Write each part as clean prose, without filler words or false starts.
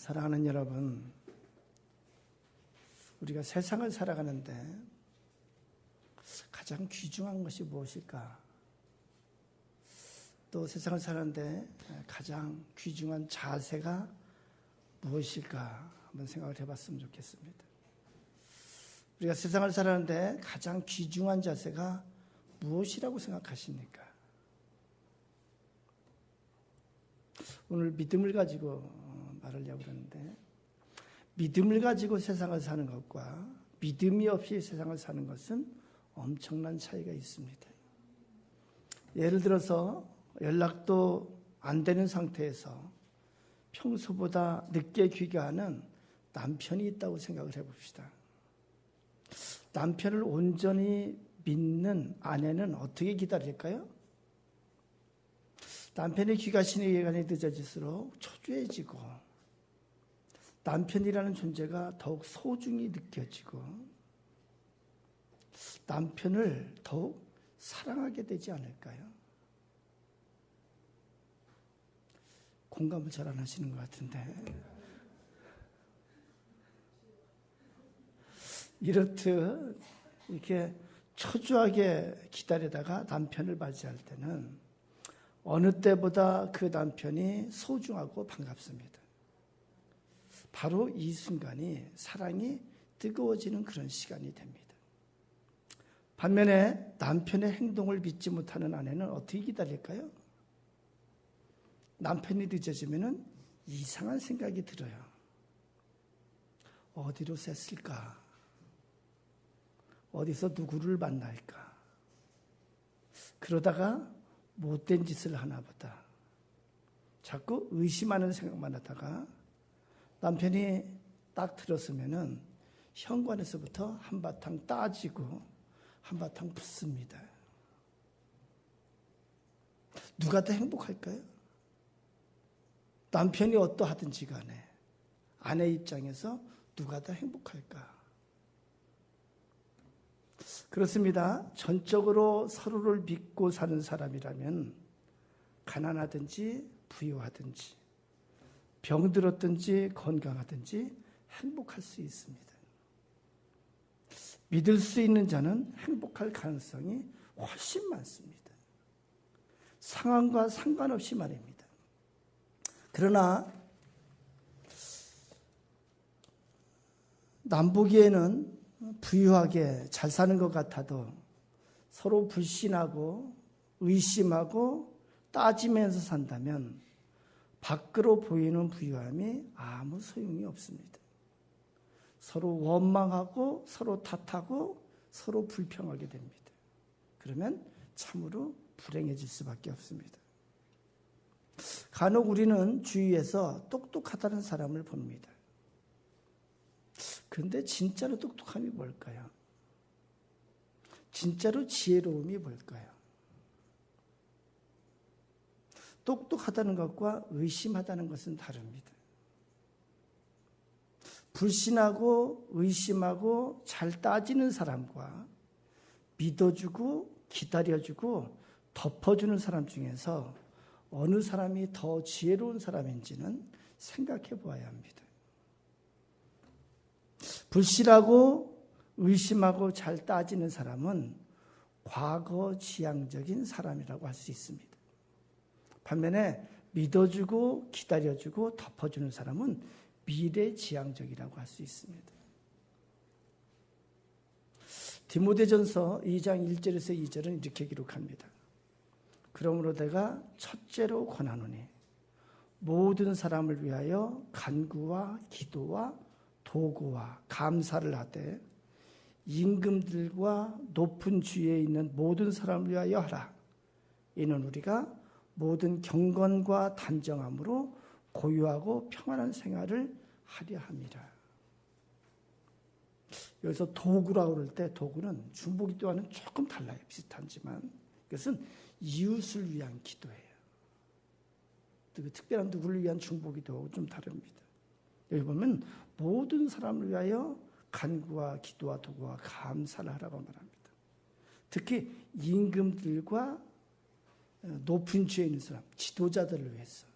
사랑하는 여러분, 우리가 세상을 살아가는데 가장 귀중한 것이 무엇일까? 또 세상을 사는데 가장 귀중한 자세가 무엇일까? 한번 생각을 해봤으면 좋겠습니다. 우리가 세상을 살아가는데 가장 귀중한 자세가 무엇이라고 생각하십니까? 오늘 믿음을 가지고 말하려고 그러는데, 믿음을 가지고 세상을 사는 것과 믿음이 없이 세상을 사는 것은 엄청난 차이가 있습니다. 예를 들어서 연락도 안 되는 상태에서 평소보다 늦게 귀가하는 남편이 있다고 생각을 해봅시다. 남편을 온전히 믿는 아내는 어떻게 기다릴까요? 남편의 귀가시는 시간이 늦어질수록 초조해지고 남편이라는 존재가 더욱 소중히 느껴지고 남편을 더욱 사랑하게 되지 않을까요? 공감을 잘 안 하시는 것 같은데, 이렇듯 이렇게 초조하게 기다리다가 남편을 맞이할 때는 어느 때보다 그 남편이 소중하고 반갑습니다. 바로 이 순간이 사랑이 뜨거워지는 그런 시간이 됩니다. 반면에 남편의 행동을 믿지 못하는 아내는 어떻게 기다릴까요? 남편이 늦어지면 이상한 생각이 들어요. 어디로 샜을까? 어디서 누구를 만날까? 그러다가 못된 짓을 하나 보다. 자꾸 의심하는 생각만 하다가 남편이 딱 들었으면은 현관에서부터 한바탕 따지고 한바탕 붙습니다. 누가 더 행복할까요? 남편이 어떠하든지 간에 아내 입장에서 누가 더 행복할까? 그렇습니다. 전적으로 서로를 믿고 사는 사람이라면 가난하든지 부유하든지 병들었든지 건강하든지 행복할 수 있습니다. 믿을 수 있는 자는 행복할 가능성이 훨씬 많습니다. 상황과 상관없이 말입니다. 그러나 남보기에는 부유하게 잘 사는 것 같아도 서로 불신하고 의심하고 따지면서 산다면 밖으로 보이는 부유함이 아무 소용이 없습니다. 서로 원망하고 서로 탓하고 서로 불평하게 됩니다. 그러면 참으로 불행해질 수밖에 없습니다. 간혹 우리는 주위에서 똑똑하다는 사람을 봅니다. 그런데 진짜로 똑똑함이 뭘까요? 진짜로 지혜로움이 뭘까요? 똑똑하다는 것과 의심하다는 것은 다릅니다. 불신하고 의심하고 잘 따지는 사람과 믿어주고 기다려주고 덮어주는 사람 중에서 어느 사람이 더 지혜로운 사람인지는 생각해 보아야 합니다. 불신하고 의심하고 잘 따지는 사람은 과거지향적인 사람이라고 할 수 있습니다. 반면에 믿어주고 기다려주고 덮어주는 사람은 미래지향적이라고 할 수 있습니다. 디모데전서 2장 1절에서 2절은 이렇게 기록합니다. 그러므로 내가 첫째로 권하노니 모든 사람을 위하여 간구와 기도와 도구와 감사를 하되 임금들과 높은 주위에 있는 모든 사람을 위하여 하라. 이는 우리가 모든 경건과 단정함으로 고요하고 평안한 생활을 하려 함이라. 여기서 도구라고 그럴 때 도구는 중보기도와는 조금 달라요. 비슷하지만 이것은 이웃을 위한 기도예요. 특별한 누구를 위한 중보기도하고 좀 다릅니다. 여기 보면 모든 사람을 위하여 간구와 기도와 도구와 감사를 하라고 말합니다. 특히 임금들과 높은 지위에 있는 사람, 지도자들을 위해서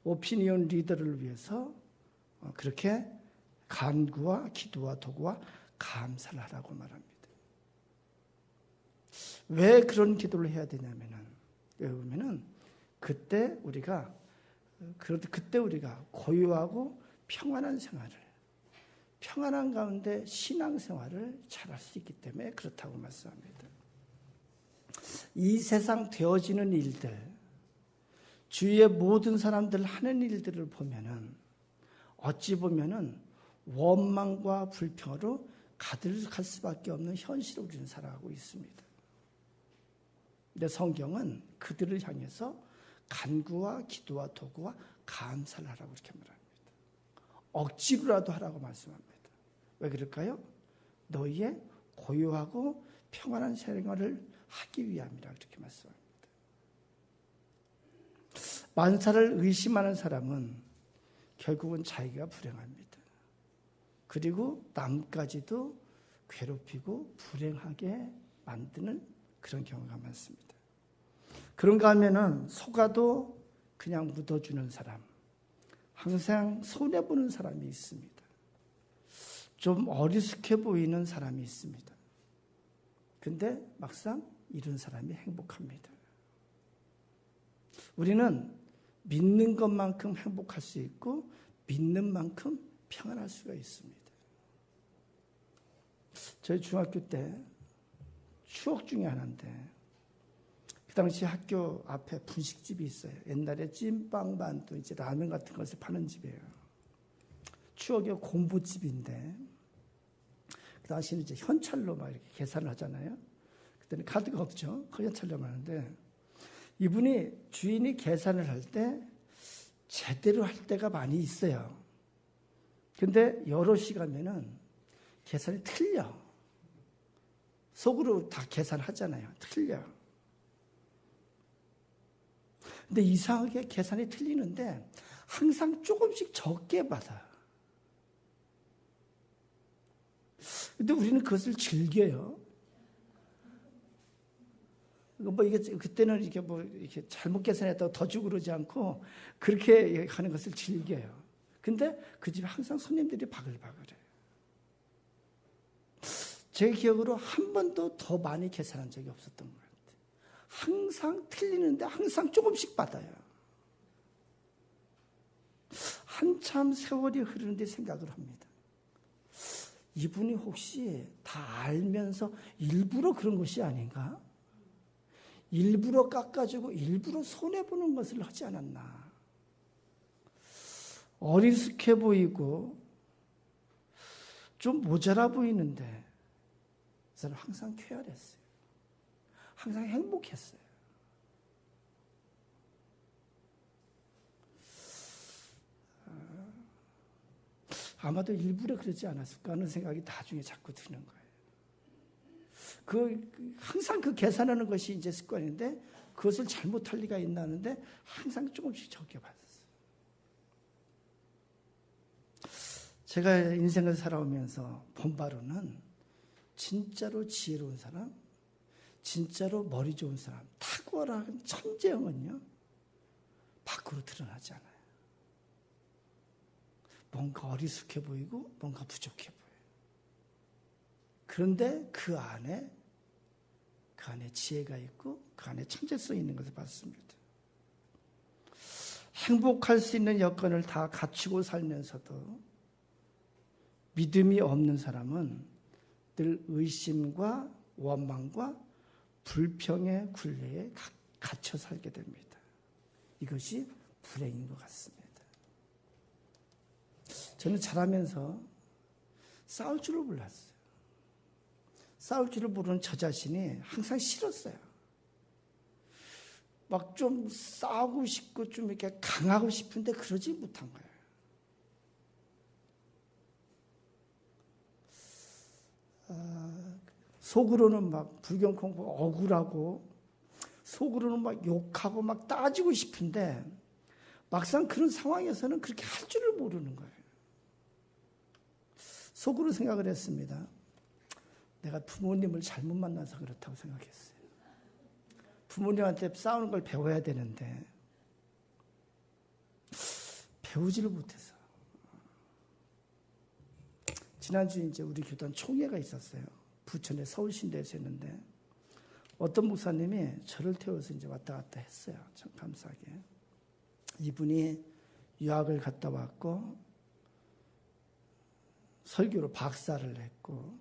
오피니언 리더를 위해서 그렇게 간구와 기도와 도구와 감사를 하라고 말합니다. 왜 그런 기도를 해야 되냐면은, 왜냐면은 그때 우리가 고요하고 평안한 생활을, 평안한 가운데 신앙생활을 잘할 수 있기 때문에 그렇다고 말씀합니다. 이 세상 되어지는 일들, 주위의 모든 사람들 하는 일들을 보면은 어찌 보면은 원망과 불평으로 가득할 수밖에 없는 현실을 우리는 살아가고 있습니다. 근데 성경은 그들을 향해서 간구와 기도와 도구와 감사를 하라고 이렇게 말합니다. 억지로라도 하라고 말씀합니다. 왜 그럴까요? 너희의 고요하고 평안한 생활을 하기 위함이라 그렇게 말씀합니다. 만사를 의심하는 사람은 결국은 자기가 불행합니다. 그리고 남까지도 괴롭히고 불행하게 만드는 그런 경우가 많습니다. 그런가 하면은 속아도 그냥 묻어주는 사람, 항상 손해보는 사람이 있습니다. 좀 어리숙해 보이는 사람이 있습니다. 근데 막상 이런 사람이 행복합니다. 우리는 믿는 것만큼 행복할 수 있고 믿는 만큼 평안할 수가 있습니다. 저희 중학교 때 추억 중에 하나인데, 그 당시 학교 앞에 분식집이 있어요. 옛날에 찐빵 만두, 이제 라면 같은 것을 파는 집이에요. 추억의 공부집인데, 그 당시는 이제 현찰로 막 이렇게 계산을 하잖아요. 그때는 카드가 없죠. 현찰로만 하는데, 이분이 주인이 계산을 할 때 제대로 할 때가 많이 있어요. 근데 여럿이 가면은 계산이 틀려. 속으로 다 계산하잖아요. 틀려. 근데 이상하게 계산이 틀리는데 항상 조금씩 적게 받아. 근데 우리는 그것을 즐겨요. 뭐 이게 그때는 이렇게 잘못 계산했다고 더 주고 그러지 않고 그렇게 하는 것을 즐겨요. 근데 그 집에 항상 손님들이 바글바글해. 제 기억으로 한 번도 더 많이 계산한 적이 없었던 것 같아요. 항상 틀리는데 항상 조금씩 받아요. 한참 세월이 흐르는데 생각을 합니다. 이분이 혹시 다 알면서 일부러 그런 것이 아닌가? 일부러 깎아주고 일부러 손해보는 것을 하지 않았나? 어리숙해 보이고 좀 모자라 보이는데 저는 항상 쾌활했어요. 항상 행복했어요. 아마도 일부러 그러지 않았을까 하는 생각이 나중에 자꾸 드는 거예요. 항상 그 계산하는 것이 이제 습관인데 그것을 잘못할 리가 있나 하는데 항상 조금씩 적게 받았어요. 제가 인생을 살아오면서 본 바로는 진짜로 지혜로운 사람, 진짜로 머리 좋은 사람, 탁월한 천재형은요, 밖으로 드러나지 않아요. 뭔가 어리숙해 보이고 뭔가 부족해 보여요. 그런데 그 안에 지혜가 있고 그 안에 천재성이 있는 것을 봤습니다. 행복할 수 있는 여건을 다 갖추고 살면서도 믿음이 없는 사람은 늘 의심과 원망과 불평의 굴레에 갇혀 살게 됩니다. 이것이 불행인 것 같습니다. 저는 자라면서 싸울 줄을 몰랐어요. 싸울 줄을 모르는 저 자신이 항상 싫었어요. 막 좀 싸우고 싶고 좀 이렇게 강하고 싶은데 그러지 못한 거예요. 속으로는 막 불경 공부 억울하고 속으로는 막 욕하고 막 따지고 싶은데 막상 그런 상황에서는 그렇게 할 줄을 모르는 거예요. 속으로 생각을 했습니다. 내가 부모님을 잘못 만나서 그렇다고 생각했어요. 부모님한테 싸우는 걸 배워야 되는데 배우지를 못해서. 지난주에 이제 우리 교단 총회가 있었어요. 부천의 서울신대에서 했는데 어떤 목사님이 저를 태워서 이제 왔다 갔다 했어요. 참 감사하게. 이분이 유학을 갔다 왔고 설교로 박사를 했고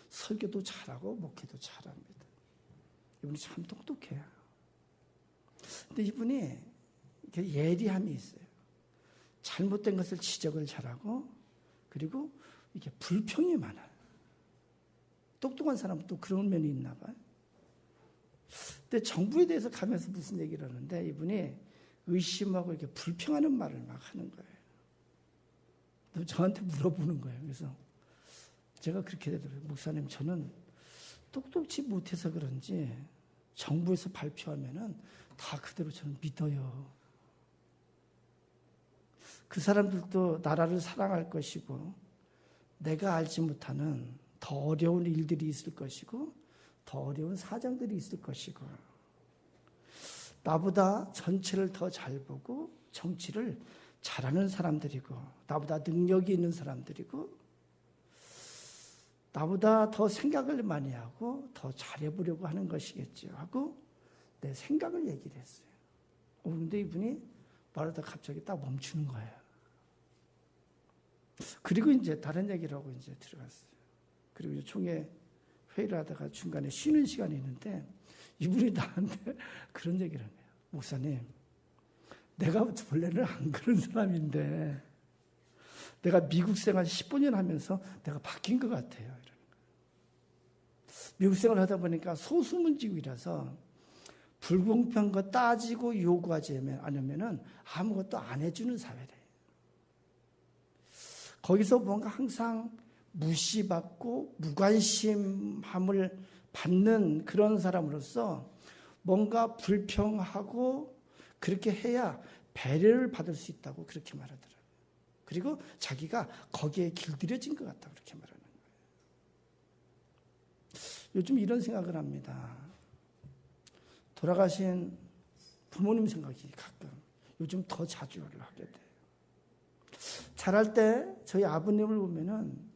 설교도 잘하고 목회도 잘합니다. 이분이 참 똑똑해요. 근데 이분이 예리함이 있어요. 잘못된 것을 지적을 잘하고 그리고 이게 불평이 많아요. 똑똑한 사람은 또 그런 면이 있나 봐요. 근데 정부에 대해서 가면서 무슨 얘기를 하는데 이분이 의심하고 이렇게 불평하는 말을 막 하는 거예요. 저한테 물어보는 거예요. 그래서 제가 그렇게 되더라고요. 목사님, 저는 똑똑지 못해서 그런지 정부에서 발표하면은 다 그대로 저는 믿어요. 그 사람들도 나라를 사랑할 것이고 내가 알지 못하는 더 어려운 일들이 있을 것이고 더 어려운 사정들이 있을 것이고 나보다 전체를 더 잘 보고 정치를 잘하는 사람들이고 나보다 능력이 있는 사람들이고 나보다 더 생각을 많이 하고 더 잘해보려고 하는 것이겠죠 하고 내 생각을 얘기를 했어요. 그런데 이분이 말하다 갑자기 딱 멈추는 거예요. 그리고 이제 다른 얘기를 하고 이제 들어갔어요. 그리고 이제 총회 회의를 하다가 중간에 쉬는 시간이 있는데 이분이 나한테 그런 얘기를 하네요. 목사님, 내가 원래는 안 그런 사람인데 내가 미국 생활 15년 하면서 내가 바뀐 것 같아요. 이러는 거예요. 미국 생활 하다 보니까 소수문지국이라서 불공평한 거 따지고 요구하지 않으면 아무것도 안 해주는 사회래요. 거기서 뭔가 항상 무시받고 무관심함을 받는 그런 사람으로서 뭔가 불평하고 그렇게 해야 배려를 받을 수 있다고 그렇게 말하더라고요. 그리고 자기가 거기에 길들여진 것 같다고 그렇게 말하는 거예요. 요즘 이런 생각을 합니다. 돌아가신 부모님 생각이 가끔 요즘 더 자주 하게 돼요. 자랄 때 저희 아버님을 보면은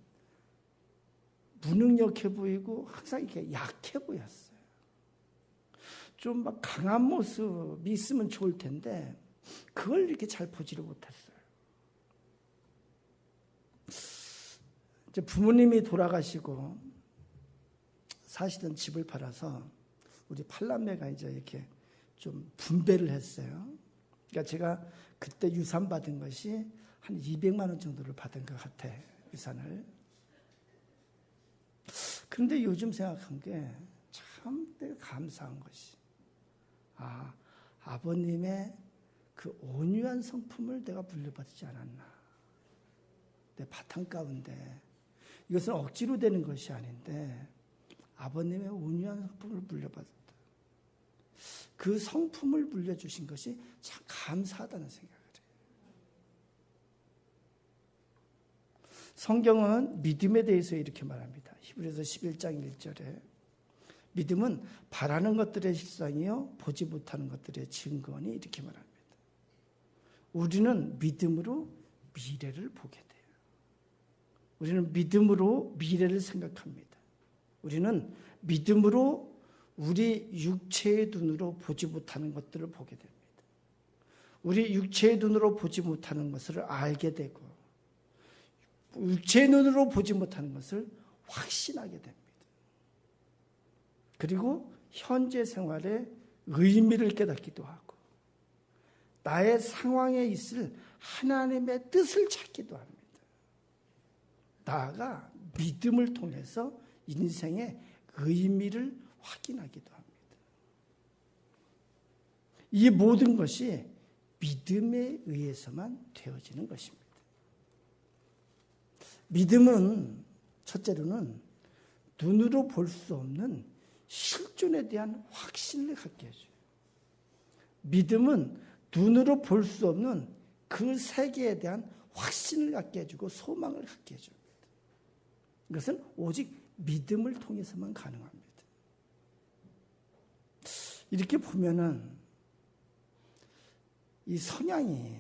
무능력해 보이고 항상 이렇게 약해 보였어요. 좀 막 강한 모습이 있으면 좋을 텐데 그걸 이렇게 잘 보지를 못했어요. 이제 부모님이 돌아가시고 사시던 집을 팔아서 우리 팔남매가 이제 이렇게 좀 분배를 했어요. 그러니까 제가 그때 유산 받은 것이 한 200만 원 정도를 받은 것 같아, 유산을. 그런데 요즘 생각한 게 참 감사한 것이 아버님의 그 온유한 성품을 내가 물려받지 않았나. 내 바탕 가운데 이것은 억지로 되는 것이 아닌데 아버님의 온유한 성품을 물려받았다. 그 성품을 물려주신 것이 참 감사하다는 생각을 해요. 성경은 믿음에 대해서 이렇게 말합니다. 히브리서 11장 1절에 믿음은 바라는 것들의 실상이요 보지 못하는 것들의 증거니 이렇게 말합니다. 우리는 믿음으로 미래를 보게 돼요. 우리는 믿음으로 미래를 생각합니다. 우리는 믿음으로 우리 육체의 눈으로 보지 못하는 것들을 보게 됩니다. 우리 육체의 눈으로 보지 못하는 것을 알게 되고 육체의 눈으로 보지 못하는 것을 확신하게 됩니다. 그리고 현재 생활의 의미를 깨닫기도 하고 나의 상황에 있을 하나님의 뜻을 찾기도 합니다. 나아가 믿음을 통해서 인생의 의미를 확인하기도 합니다. 이 모든 것이 믿음에 의해서만 되어지는 것입니다. 믿음은 첫째로는 눈으로 볼 수 없는 실존에 대한 확신을 갖게 해줘요. 믿음은 눈으로 볼 수 없는 그 세계에 대한 확신을 갖게 해주고 소망을 갖게 해줍니다. 이것은 오직 믿음을 통해서만 가능합니다. 이렇게 보면은 이 성향이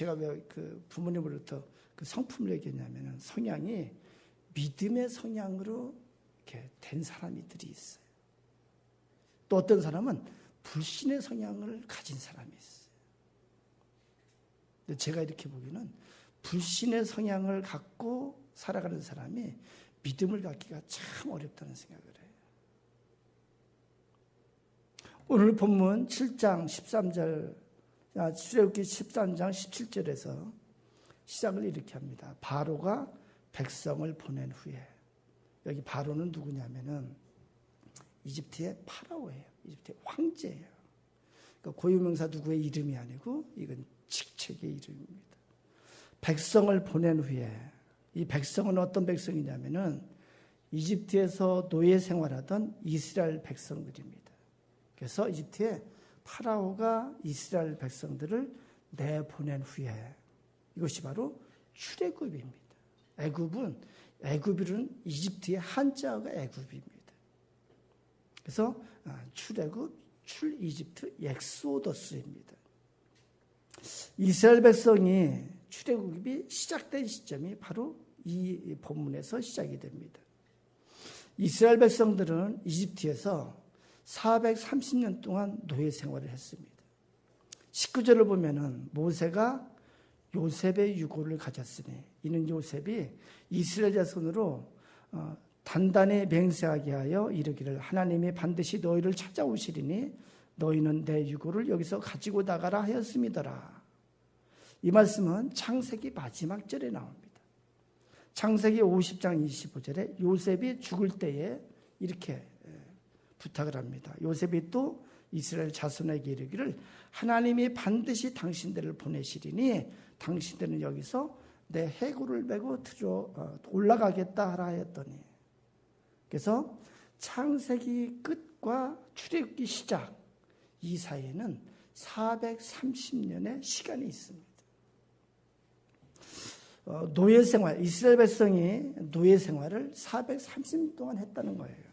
제가 왜 그 부모님으로부터 그 성품을 얘기했냐면은 성향이 믿음의 성향으로 이렇게 된 사람들이 있어요. 또 어떤 사람은 불신의 성향을 가진 사람이 있어요. 근데 제가 이렇게 보기에는 불신의 성향을 갖고 살아가는 사람이 믿음을 갖기가 참 어렵다는 생각을 해요. 오늘 본문 7장 13절, 출애굽기 13장 17절에서 시작을 이렇게 합니다. 바로가 백성을 보낸 후에, 여기 바로는 누구냐면은 이집트의 파라오예요. 이집트의 황제예요. 그러니까 고유명사 누구의 이름이 아니고 이건 직책의 이름입니다. 백성을 보낸 후에, 이 백성은 어떤 백성이냐면은 이집트에서 노예 생활하던 이스라엘 백성들입니다. 그래서 이집트의 파라오가 이스라엘 백성들을 내보낸 후에, 이것이 바로 출애굽입니다. 애굽은 이집트의 한자어가 애굽입니다. 그래서 출애굽, 출이집트, 엑소더스입니다. 이스라엘 백성이 출애굽이 시작된 시점이 바로 이 본문에서 시작이 됩니다. 이스라엘 백성들은 이집트에서 430년 동안 노예 생활을 했습니다. 19절을 보면은 모세가 요셉의 유고를 가졌으니 이는 요셉이 이스라엘 자손으로 단단히 맹세하게 하여 이르기를 하나님이 반드시 너희를 찾아오시리니 너희는 내 유고를 여기서 가지고 나가라 하였음이더라. 이 말씀은 창세기 마지막 절에 나옵니다. 창세기 50장 25절에 요셉이 죽을 때에 이렇게 부탁을 합니다. 요셉이 또 이스라엘 자손에게 이르기를 하나님이 반드시 당신들을 보내시리니 당신들은 여기서 내 해골을 메고 올라가겠다 하라 하였더니, 그래서 창세기 끝과 출애굽기 시작 이 사이에는 430년의 시간이 있습니다. 노예 생활, 이스라엘 백성이 노예 생활을 430년 동안 했다는 거예요.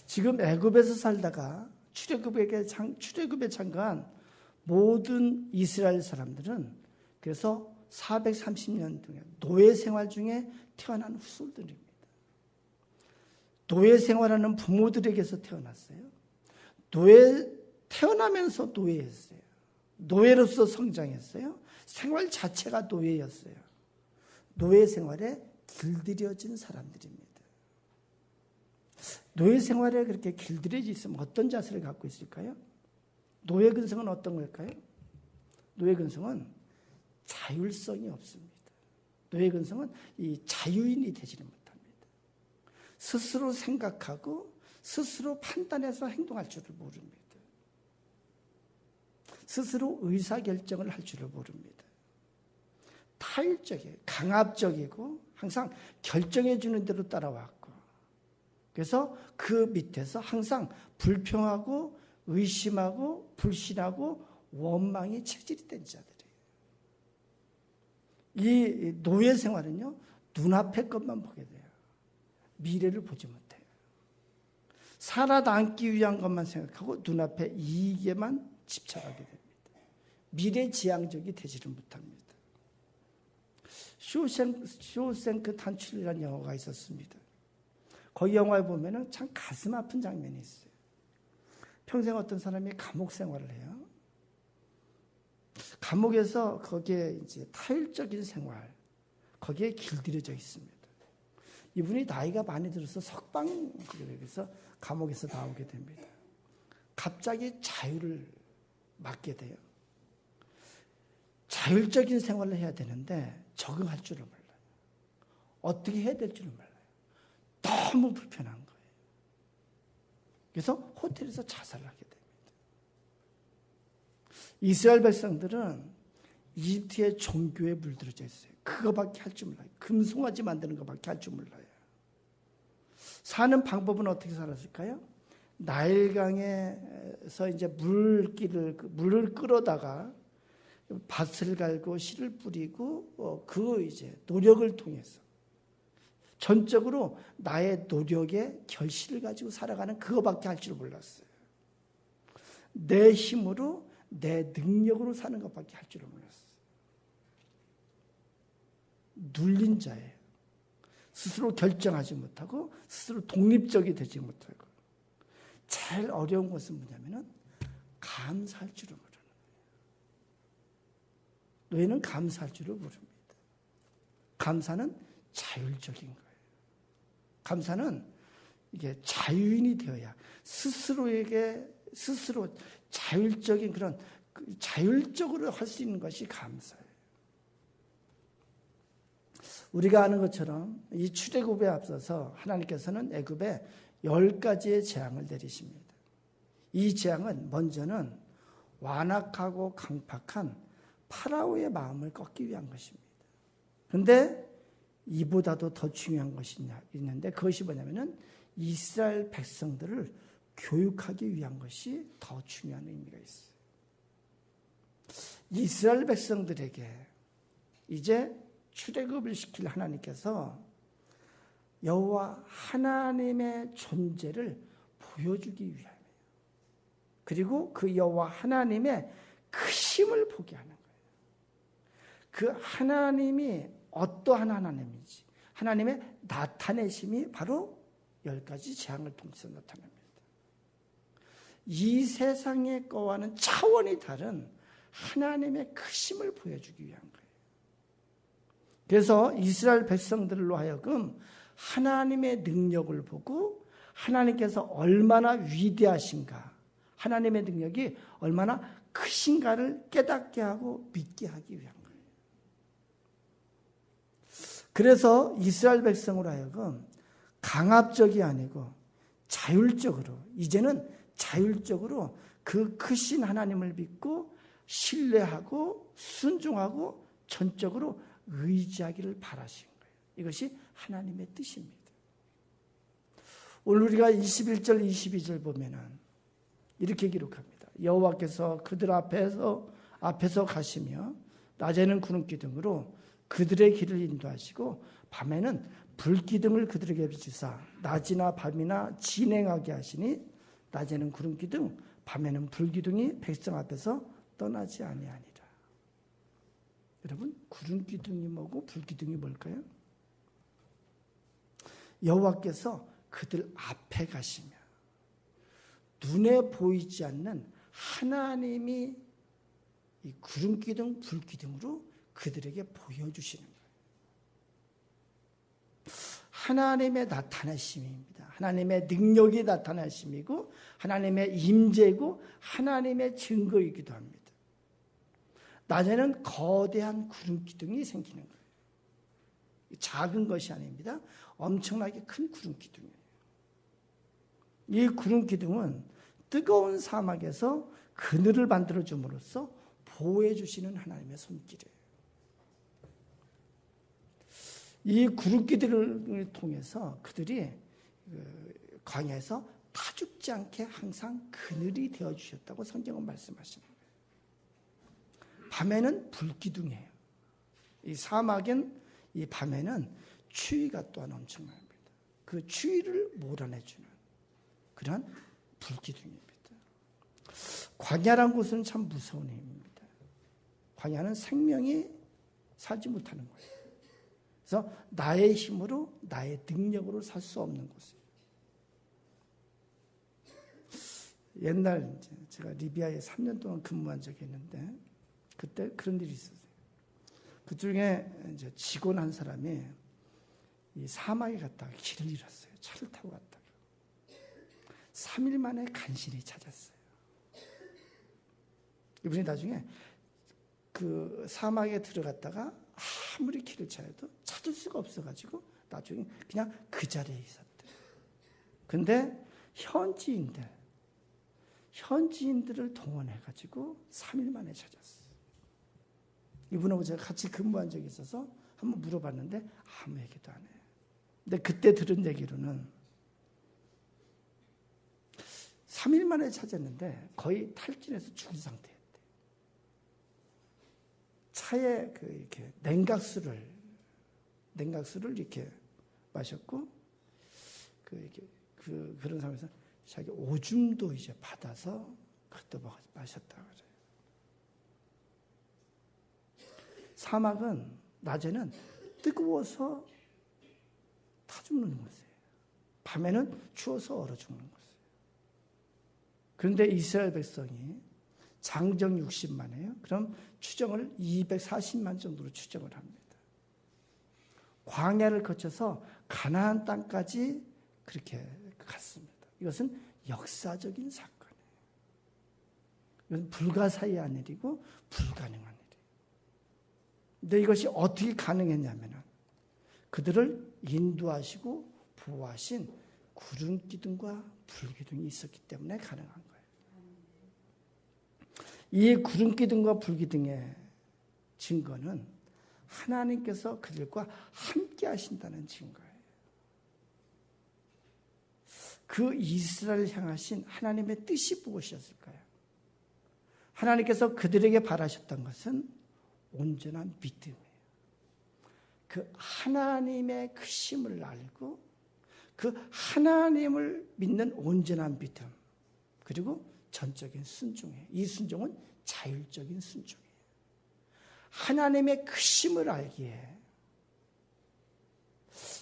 지금 애굽에서 살다가 출애굽에 참가한 모든 이스라엘 사람들은 그래서 430년 동안 노예 생활 중에 태어난 후손들입니다. 노예 생활하는 부모들에게서 태어났어요. 태어나면서 노예였어요. 노예로서 성장했어요. 생활 자체가 노예였어요. 노예 생활에 길들여진 사람들입니다. 노예 생활에 그렇게 길들여져 있으면 어떤 자세를 갖고 있을까요? 노예 근성은 어떤 걸까요? 노예 근성은 자율성이 없습니다. 노예 근성은 이 자유인이 되지는 못합니다. 스스로 생각하고 스스로 판단해서 행동할 줄을 모릅니다. 스스로 의사결정을 할 줄을 모릅니다. 타일적이에요. 강압적이고 항상 결정해 주는 대로 따라왔고, 그래서 그 밑에서 항상 불평하고 의심하고 불신하고 원망이 체질이 된 자들이에요. 이 노예 생활은요, 눈앞의 것만 보게 돼요. 미래를 보지 못해요. 살아남기 위한 것만 생각하고 눈앞의 이익에만 집착하게 됩니다. 미래지향적이 되지를 못합니다. 쇼생크 탈출이라는 영화가 있었습니다. 거기 영화에 보면은 참 가슴 아픈 장면이 있어요. 평생 어떤 사람이 감옥 생활을 해요. 감옥에서 거기에 이제 타율적인 생활, 거기에 길들여져 있습니다. 이분이 나이가 많이 들어서 석방에서 감옥에서 나오게 됩니다. 갑자기 자유를 맞게 돼요. 자율적인 생활을 해야 되는데 적응할 줄을 몰라요. 어떻게 해야 될 줄을 몰라요. 너무 불편한 거예요. 그래서 호텔에서 자살을 하게 됩니다. 이스라엘 백성들은 이집트의 종교에 물들어져 있어요. 그거밖에 할 줄 몰라요. 금송아지 만드는 것밖에 할 줄 몰라요. 사는 방법은 어떻게 살았을까요? 나일강에서 이제 물을 끌어다가 밭을 갈고 씨를 뿌리고 그 이제 노력을 통해서 전적으로 나의 노력의 결실을 가지고 살아가는 그거밖에 할 줄 몰랐어요. 내 힘으로 내 능력으로 사는 것밖에 할 줄을 몰랐어요. 눌린 자예요. 스스로 결정하지 못하고 스스로 독립적이 되지 못하고 제일 어려운 것은 뭐냐면은 감사할 줄을 모르는 거예요. 노예는 감사할 줄을 모릅니다. 감사는 자율적인 거예요. 감사는 이게 자유인이 되어야 스스로 자율적인 그런 자율적으로 할 수 있는 것이 감사예요. 우리가 아는 것처럼 이 출애굽에 앞서서 하나님께서는 애굽에 10가지의 재앙을 내리십니다. 이 재앙은 먼저는 완악하고 강팍한 파라오의 마음을 꺾기 위한 것입니다. 그런데 이보다도 더 중요한 것이 있는데 그것이 뭐냐면은 이스라엘 백성들을 교육하기 위한 것이 더 중요한 의미가 있어요. 이스라엘 백성들에게 이제 출애굽을 시킬 하나님께서 여호와 하나님의 존재를 보여주기 위함이에요. 그리고 그 여호와 하나님의 크심을 보게 하는 거예요. 그 하나님이 어떠한 하나님인지 하나님의 나타내심이 바로 10가지 재앙을 통해서 나타납니다. 이 세상의 거와는 차원이 다른 하나님의 크심을 보여주기 위한 거예요. 그래서 이스라엘 백성들로 하여금 하나님의 능력을 보고 하나님께서 얼마나 위대하신가, 하나님의 능력이 얼마나 크신가를 깨닫게 하고 믿게 하기 위한 거예요. 그래서 이스라엘 백성으로 하여금 강압적이 아니고 자율적으로, 이제는 자율적으로 그 크신 하나님을 믿고 신뢰하고 순종하고 전적으로 의지하기를 바라신 거예요. 이것이 하나님의 뜻입니다. 오늘 우리가 21절 22절 보면은 이렇게 기록합니다. 여호와께서 그들 앞에서 가시며 낮에는 구름 기둥으로 그들의 길을 인도하시고 밤에는 불기둥을 그들에게 비추사 낮이나 밤이나 진행하게 하시니 낮에는 구름 기둥 밤에는 불기둥이 백성 앞에서 떠나지 아니하니라. 여러분, 구름 기둥이 뭐고 불기둥이 뭘까요? 여호와께서 그들 앞에 가시며 눈에 보이지 않는 하나님이 이 구름 기둥 불기둥으로 그들에게 보여주시는 거예요. 하나님의 나타나심입니다. 하나님의 능력이 나타나심이고 하나님의 임재고 하나님의 증거이기도 합니다. 낮에는 거대한 구름 기둥이 생기는 거예요. 작은 것이 아닙니다. 엄청나게 큰 구름 기둥이에요. 이 구름 기둥은 뜨거운 사막에서 그늘을 만들어 줌으로써 보호해 주시는 하나님의 손길이에요. 이 구름 기둥을 통해서 그들이 광야에서 타 죽지 않게 항상 그늘이 되어 주셨다고 성경은 말씀하시는 거예요. 밤에는 불기둥이에요. 이 사막은 이 밤에는 추위가 또한 엄청납니다. 그 추위를 몰아내주는 그런 불기둥입니다. 광야란 곳은 참 무서운 힘입니다. 광야는 생명이 살지 못하는 거예요. 그래서 나의 힘으로 나의 능력으로 살 수 없는 곳이에요. 옛날 제가 리비아에 3년 동안 근무한 적이 있는데 그때 그런 일이 있었어요. 그 중에 이제 직원 한 사람이 이 사막에 갔다가 길을 잃었어요. 차를 타고 갔다가 3일 만에 간신히 찾았어요. 이분이 나중에 그 사막에 들어갔다가 아무리 길을 찾아도 찾을 수가 없어가지고 나중에 그냥 그 자리에 있었대요. 근데 현지인들을 동원해가지고 3일 만에 찾았어요. 이분하고 제가 같이 근무한 적이 있어서 한번 물어봤는데 아무 얘기도 안 해요. 근데 그때 들은 얘기로는 3일 만에 찾았는데 거의 탈진해서 죽은 상태였대요. 차에 이렇게 냉각수를 이렇게 마셨고 그런 상황에서 자기 오줌도 이제 받아서 그것도 마셨다 그래요. 사막은 낮에는 뜨거워서 타 죽는 곳이에요. 밤에는 추워서 얼어 죽는 곳이에요. 그런데 이스라엘 백성이 장정 60만이에요. 그럼 추정을 240만 정도로 추정을 합니다. 광야를 거쳐서 가나안 땅까지 그렇게 갔습니다. 이것은 역사적인 사건이에요. 이건 불가사의한 일이고 불가능한 일이에요. 근데 이것이 어떻게 가능했냐면 그들을 인도하시고 보호하신 구름 기둥과 불 기둥이 있었기 때문에 가능한 거예요. 이 구름 기둥과 불 기둥의 증거는 하나님께서 그들과 함께 하신다는 증거예요. 그 이스라엘을 향하신 하나님의 뜻이 무엇이었을까요? 하나님께서 그들에게 바라셨던 것은 온전한 믿음이에요. 그 하나님의 크심을 알고 그 하나님을 믿는 온전한 믿음, 그리고 전적인 순종이에요. 이 순종은 자율적인 순종이에요. 하나님의 크심을 알기에,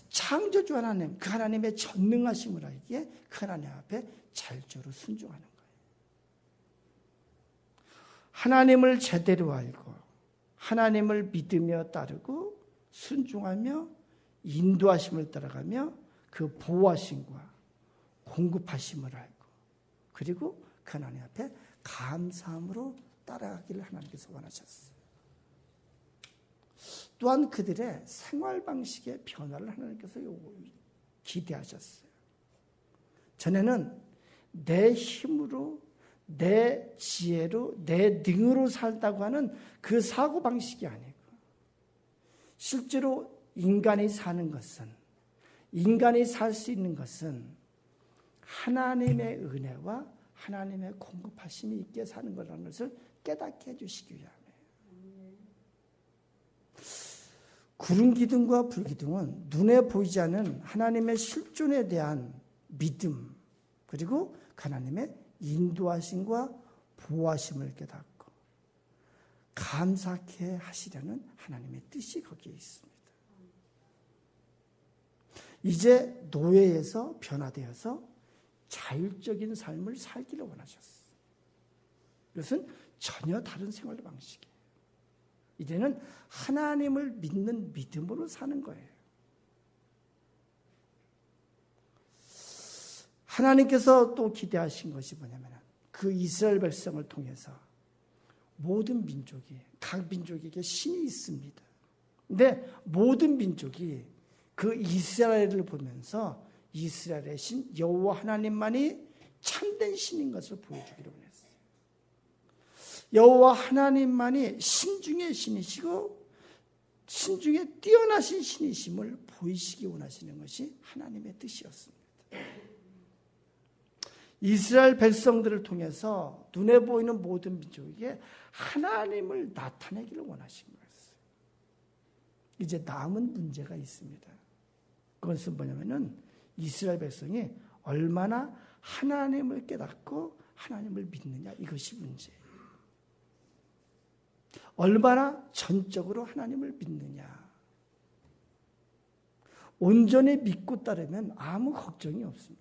창조주 하나님, 그 하나님의 전능하심을 알기에 그 하나님 앞에 자율적으로 순종하는 거예요. 하나님을 제대로 알고 하나님을 믿으며 따르고 순종하며 인도하심을 따라가며 그 보호하심과 공급하심을 알고, 그리고 그 하나님 앞에 감사함으로 따라가기를 하나님께서 원하셨어요. 또한 그들의 생활 방식의 변화를 하나님께서 기대하셨어요. 전에는 내 힘으로, 내 지혜로, 내 능으로 살다고 하는 그 사고 방식이 아니고, 실제로 인간이 사는 것은, 인간이 살 수 있는 것은 하나님의 은혜와 하나님의 공급하심이 있게 사는 거라는 것을 깨닫게 해주시기 위함이에요. 구름 기둥과 불 기둥은 눈에 보이지 않는 하나님의 실존에 대한 믿음, 그리고 하나님의 인도하심과 보호하심을 깨닫고 감사케 하시려는 하나님의 뜻이 거기에 있습니다. 이제 노예에서 변화되어서 자율적인 삶을 살기를 원하셨어요. 이것은 전혀 다른 생활 방식이에요. 이제는 하나님을 믿는 믿음으로 사는 거예요. 하나님께서 또 기대하신 것이 뭐냐면, 그 이스라엘 백성을 통해서 모든 민족이, 각 민족에게 신이 있습니다. 근데 모든 민족이 그 이스라엘을 보면서 이스라엘의 신 여호와 하나님만이 참된 신인 것을 보여주기를 원했어요. 여호와 하나님만이 신 중의 신이시고 신 중에 뛰어나신 신이심을 보이시기 원하시는 것이 하나님의 뜻이었습니다. 이스라엘 백성들을 통해서 눈에 보이는 모든 민족에게 하나님을 나타내기를 원하신 거였어요. 이제 남은 문제가 있습니다. 그것은 뭐냐면은 이스라엘 백성이 얼마나 하나님을 깨닫고 하나님을 믿느냐, 이것이 문제예요. 얼마나 전적으로 하나님을 믿느냐. 온전히 믿고 따르면 아무 걱정이 없습니다.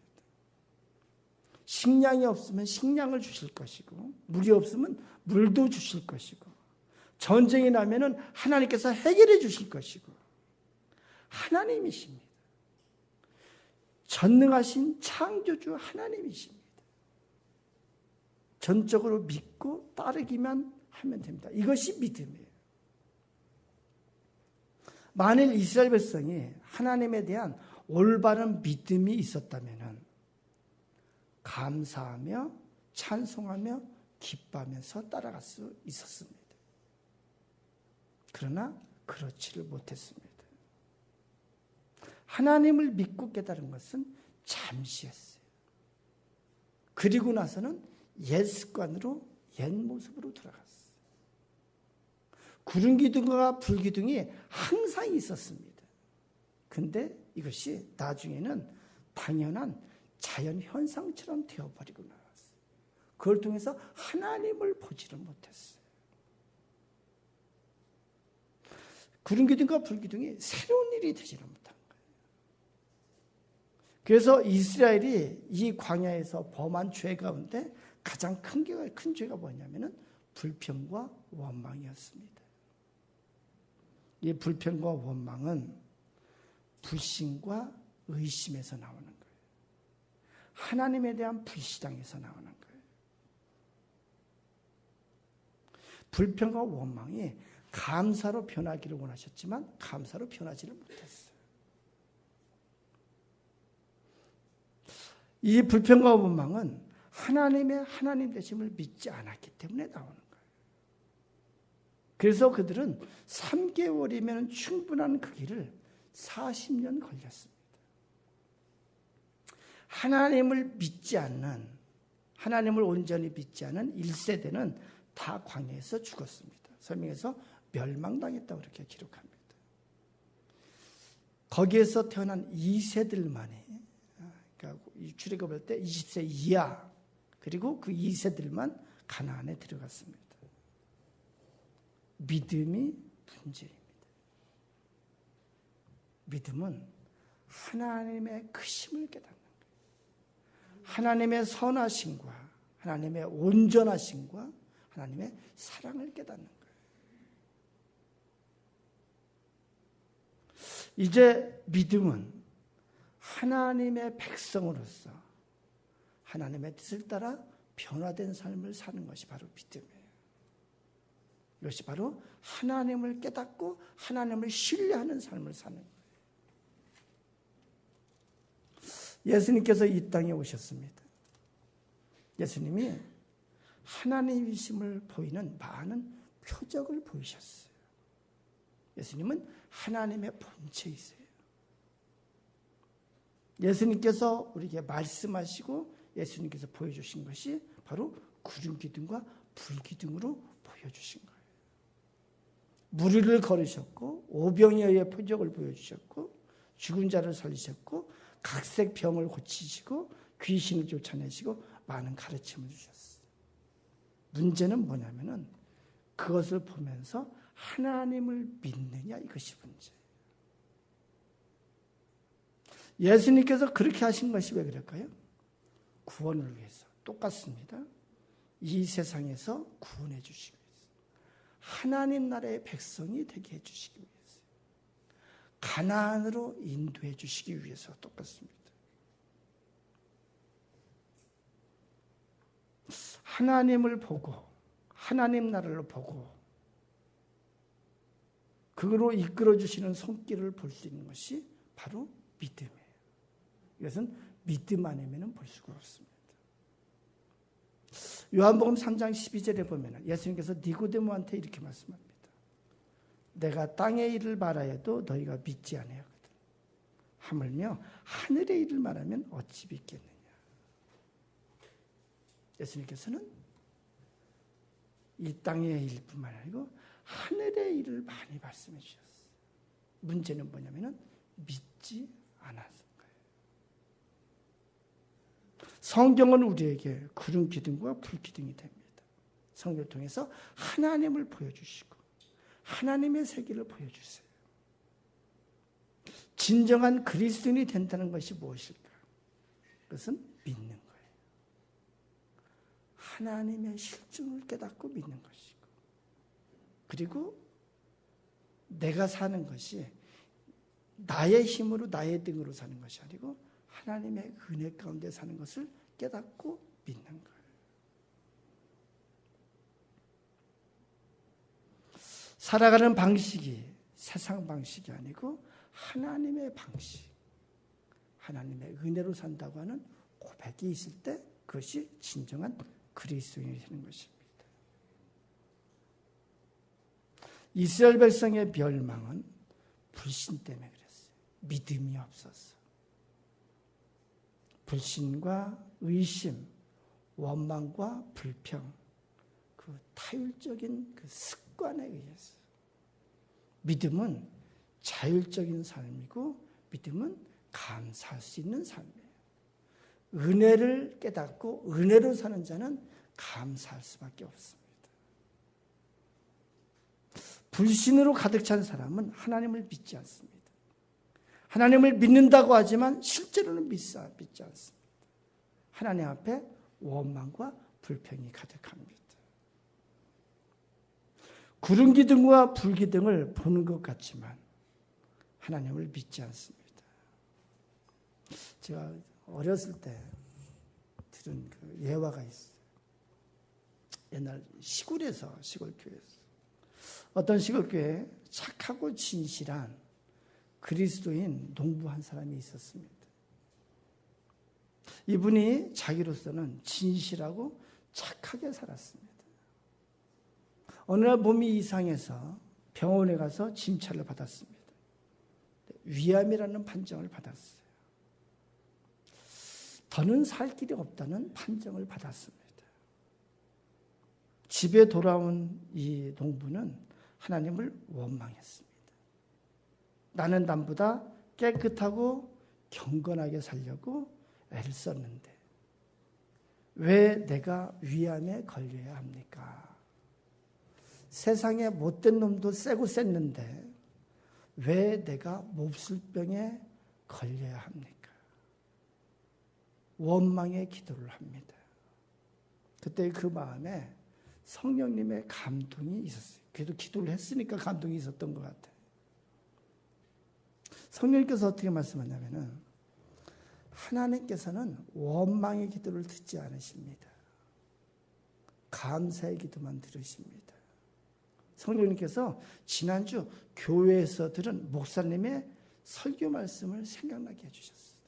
식량이 없으면 식량을 주실 것이고, 물이 없으면 물도 주실 것이고, 전쟁이 나면은 하나님께서 해결해 주실 것이고, 하나님이십니다. 전능하신 창조주 하나님이십니다. 전적으로 믿고 따르기만 하면 됩니다. 이것이 믿음이에요. 만일 이스라엘 백성이 하나님에 대한 올바른 믿음이 있었다면 감사하며 찬송하며 기뻐하면서 따라갈 수 있었습니다. 그러나 그렇지를 못했습니다. 하나님을 믿고 깨달은 것은 잠시였어요. 그리고 나서는 옛 습관으로, 옛 모습으로 돌아갔어요. 구름 기둥과 불 기둥이 항상 있었습니다. 근데 이것이 나중에는 당연한 자연 현상처럼 되어버리고 나왔어요. 그걸 통해서 하나님을 보지를 못했어요. 구름 기둥과 불 기둥이 새로운 일이 되지를 못한 거예요. 그래서 이스라엘이 이 광야에서 범한 죄 가운데 가장 큰 죄가 뭐냐면은 불평과 원망이었습니다. 이 불평과 원망은 불신과 의심에서 나오는 거예요. 하나님에 대한 불신앙에서 나오는 거예요. 불평과 원망이 감사로 변하기를 원하셨지만 감사로 변하지를 못했어요. 이 불평과 원망은 하나님의 하나님 되심을 믿지 않았기 때문에 나오는 거예요. 그래서 그들은 3개월이면 충분한 그 길을 40년 걸렸습니다. 하나님을 믿지 않는, 하나님을 온전히 믿지 않은 1세대는 다 광야에서 죽었습니다. 설명해서 멸망당했다고 그렇게 기록합니다. 거기에서 태어난 2세들만이, 그러니까 출애굽할 때 20세 이하, 그리고 그 2세들만 가나안에 들어갔습니다. 믿음이 문제입니다. 믿음은 하나님의 크심을 깨닫는 거예요. 하나님의 선하심과 하나님의 온전하심과 하나님의 사랑을 깨닫는 거예요. 이제 믿음은 하나님의 백성으로서 하나님의 뜻을 따라 변화된 삶을 사는 것이 바로 믿음이에요. 이것이 바로 하나님을 깨닫고 하나님을 신뢰하는 삶을 사는 거예요. 예수님께서 이 땅에 오셨습니다. 예수님이 하나님이심을 보이는 많은 표적을 보이셨어요. 예수님은 하나님의 본체이세요. 예수님께서 우리에게 말씀하시고 예수님께서 보여주신 것이 바로 구름 기둥과 불 기둥으로 보여주신 거예요. 물 위를 걸으셨고 오병이어의 표적을 보여주셨고 죽은 자를 살리셨고 각색 병을 고치시고 귀신을 쫓아내시고 많은 가르침을 주셨어요. 문제는 뭐냐면은 그것을 보면서 하나님을 믿느냐, 이것이 문제예요. 예수님께서 그렇게 하신 것이 왜 그럴까요? 구원을 위해서. 똑같습니다. 이 세상에서 구원해 주시기 위해서. 하나님 나라의 백성이 되게 해 주시기 위해서. 가나안으로 인도해 주시기 위해서 똑같습니다. 하나님을 보고 하나님 나라를 보고 그거로 이끌어 주시는 손길을 볼 수 있는 것이 바로 믿음이에요. 이것은 믿음 아니면 볼 수가 없습니다. 요한복음 3장 12절에 보면 예수님께서 니고데모한테 이렇게 말씀합니다. 내가 땅의 일을 말하여도 너희가 믿지 아니하거든. 하물며 하늘의 일을 말하면 어찌 믿겠느냐. 예수님께서는 이 땅의 일뿐만 아니고 하늘의 일을 많이 말씀해 주셨어요. 문제는 뭐냐면 믿지 않았을 거예요. 성경은 우리에게 구름 기둥과 불 기둥이 됩니다. 성경을 통해서 하나님을 보여주시고 하나님의 세계를 보여주세요. 진정한 그리스도인이 된다는 것이 무엇일까? 그것은 믿는 거예요. 하나님의 실존을 깨닫고 믿는 것이고, 그리고 내가 사는 것이 나의 힘으로 나의 등으로 사는 것이 아니고 하나님의 은혜 가운데 사는 것을 깨닫고 믿는 거예요. 살아가는 방식이 세상 방식이 아니고 하나님의 방식, 하나님의 은혜로 산다고 하는 고백이 있을 때 그것이 진정한 그리스도인이 되는 것입니다. 이스라엘 백성의 멸망은 불신 때문에 그랬어요. 믿음이 없었어. 불신과 의심, 원망과 불평, 그 타율적인 그 습관에 의해서. 믿음은 자율적인 삶이고 믿음은 감사할 수 있는 삶이에요. 은혜를 깨닫고 은혜로 사는 자는 감사할 수밖에 없습니다. 불신으로 가득 찬 사람은 하나님을 믿지 않습니다. 하나님을 믿는다고 하지만 실제로는 믿지 않습니다. 하나님 앞에 원망과 불평이 가득합니다. 구름 기둥과 불 기둥을 보는 것 같지만 하나님을 믿지 않습니다. 제가 어렸을 때 들은 그 예화가 있어요. 옛날 시골교회에서 어떤 시골교회에 착하고 진실한 그리스도인 농부 한 사람이 있었습니다. 이분이 자기로서는 진실하고 착하게 살았습니다. 어느 날 몸이 이상해서 병원에 가서 진찰을 받았습니다. 위암이라는 판정을 받았어요. 더는 살 길이 없다는 판정을 받았습니다. 집에 돌아온 이 농부는 하나님을 원망했습니다. 나는 남보다 깨끗하고 경건하게 살려고 애를 썼는데 왜 내가 위암에 걸려야 합니까? 세상에 못된 놈도 세고 셌는데 왜 내가 몹쓸병에 걸려야 합니까? 원망의 기도를 합니다. 그때 그 마음에 성령님의 감동이 있었어요. 그래도 기도를 했으니까 감동이 있었던 것 같아요. 성령님께서 어떻게 말씀하냐면은 하나님께서는 원망의 기도를 듣지 않으십니다. 감사의 기도만 들으십니다. 성령님께서 지난주 교회에서 들은 목사님의 설교 말씀을 생각나게 해주셨어요.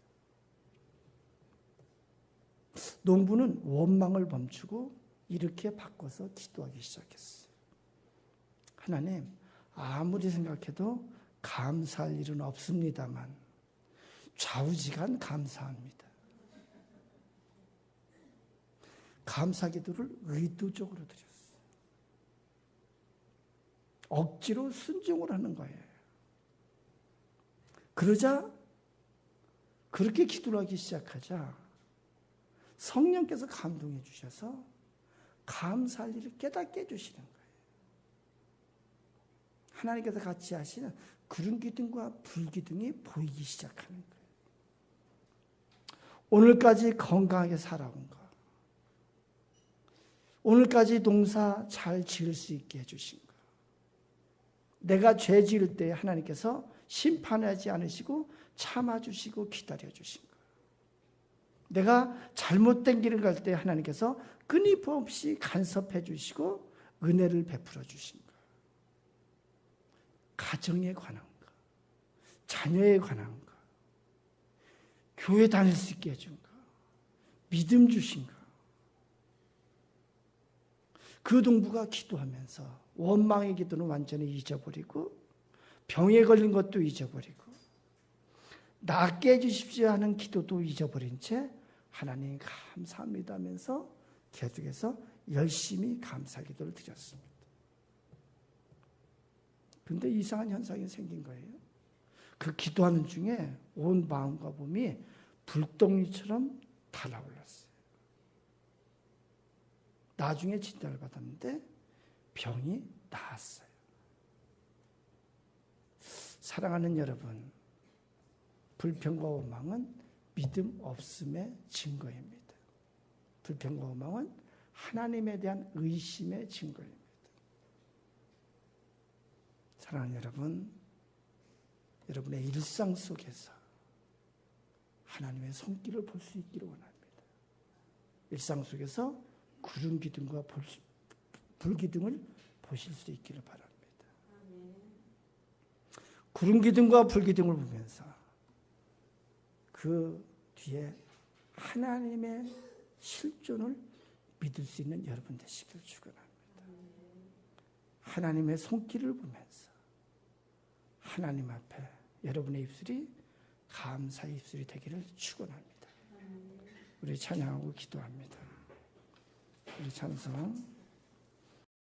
농부는 원망을 멈추고 이렇게 바꿔서 기도하기 시작했어요. 하나님, 아무리 생각해도 감사할 일은 없습니다만 좌우지간 감사합니다. 감사 기도를 의도적으로 드렸어요. 억지로 순종을 하는 거예요. 그러자 그렇게 기도를 하기 시작하자 성령께서 감동해 주셔서 감사할 일을 깨닫게 해주시는 거예요. 하나님께서 같이 하시는 구름 기둥과 불 기둥이 보이기 시작하는 거예요. 오늘까지 건강하게 살아온 거, 오늘까지 농사 잘 지을 수 있게 해주신 거, 내가 죄 지을 때 하나님께서 심판하지 않으시고 참아주시고 기다려주신 거, 내가 잘못된 길을 갈 때 하나님께서 끊임없이 간섭해 주시고 은혜를 베풀어 주신 거, 가정에 관한 거, 자녀에 관한 거, 교회 다닐 수 있게 해준 거, 믿음 주신 거. 그 농부가 기도하면서 원망의 기도는 완전히 잊어버리고 병에 걸린 것도 잊어버리고 낫게 해주십시오 하는 기도도 잊어버린 채 하나님 감사합니다 하면서 계속해서 열심히 감사 기도를 드렸습니다. 그런데 이상한 현상이 생긴 거예요. 그 기도하는 중에 온 마음과 몸이 불덩이처럼 달아올랐어요. 나중에 진단을 받았는데 병이 나았어요. 사랑하는 여러분, 불평과 원망은 믿음 없음의 증거입니다. 불평과 원망은 하나님에 대한 의심의 증거입니다. 사랑하는 여러분, 여러분의 일상 속에서 하나님의 손길을 볼 수 있기를 원합니다. 일상 속에서 구름 기둥과 불 기둥을 보실 수 있기를 바랍니다. 구름 기둥과 불 기둥을 보면서 그 뒤에 하나님의 실존을 믿을 수 있는 여러분 되시기를 축원합니다. 하나님의 손길을 보면서 하나님 앞에 여러분의 입술이 감사의 입술이 되기를 축원합니다. 우리 찬양하고 기도합니다. 우리 찬송